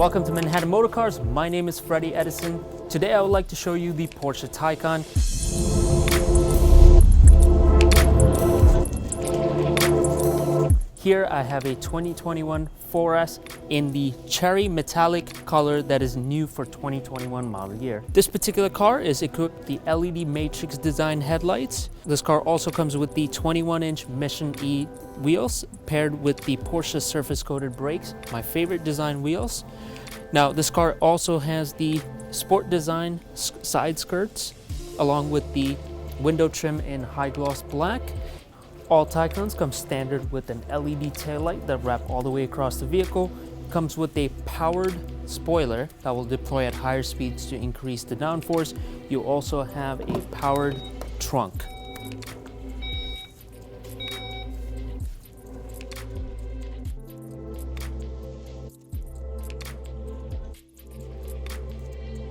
Welcome to Manhattan Motorcars. My name is Freddie Edison. Today I would like to show you the Porsche Taycan. Here I have a 2021 4S in the cherry metallic color that is new for 2021 model year. This particular car is equipped with the LED matrix design headlights. This car also comes with the 21-inch Mission E wheels paired with the Porsche surface coated brakes, my favorite design wheels. Now this car also has the sport design side skirts along with the window trim in high gloss black. All Taycans come standard with an LED taillight that wrap all the way across the vehicle. Comes with a powered spoiler that will deploy at higher speeds to increase the downforce. You also have a powered trunk.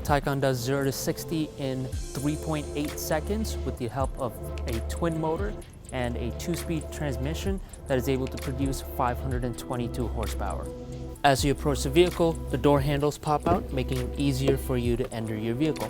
Taycan does 0 to 60 in 3.8 seconds with the help of a twin motor and a 2-speed transmission that is able to produce 522 horsepower. As you approach the vehicle, the door handles pop out, making it easier for you to enter your vehicle.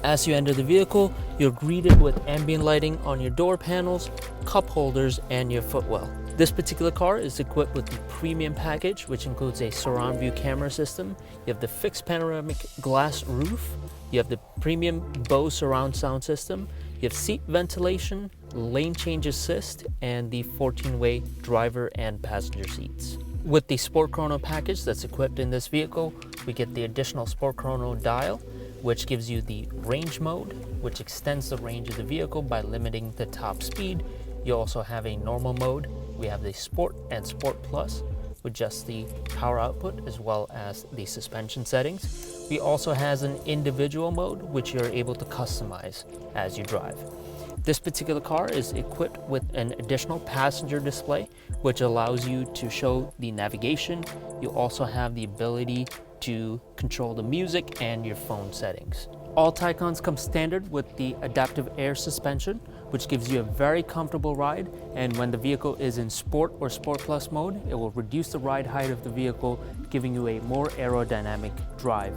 As you enter the vehicle, you're greeted with ambient lighting on your door panels, cup holders, and your footwell. This particular car is equipped with the premium package, which includes a surround view camera system. You have the fixed panoramic glass roof. You have the premium Bose surround sound system. You have seat ventilation, lane change assist, and the 14-way driver and passenger seats. With the Sport Chrono package that's equipped in this vehicle, we get the additional Sport Chrono dial, which gives you the range mode, which extends the range of the vehicle by limiting the top speed. You also have a normal mode. We have the Sport and Sport Plus with just the power output as well as the suspension settings. We also has an individual mode which you're able to customize as you drive. This particular car is equipped with an additional passenger display which allows you to show the navigation. You also have the ability to control the music and your phone settings. All Taycans come standard with the adaptive air suspension, which gives you a very comfortable ride, and when the vehicle is in Sport or Sport Plus mode, it will reduce the ride height of the vehicle, giving you a more aerodynamic drive.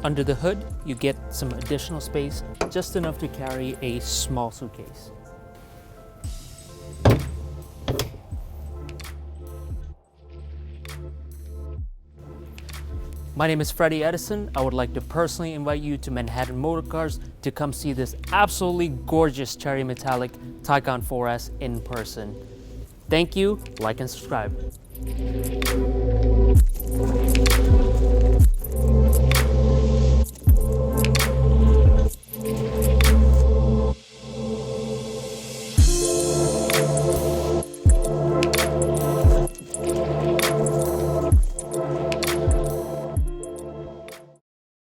Under the hood, you get some additional space, just enough to carry a small suitcase. My name is Freddie Edison. I would like to personally invite you to Manhattan Motorcars to come see this absolutely gorgeous cherry metallic Taycan 4S in person. Thank you, like and subscribe.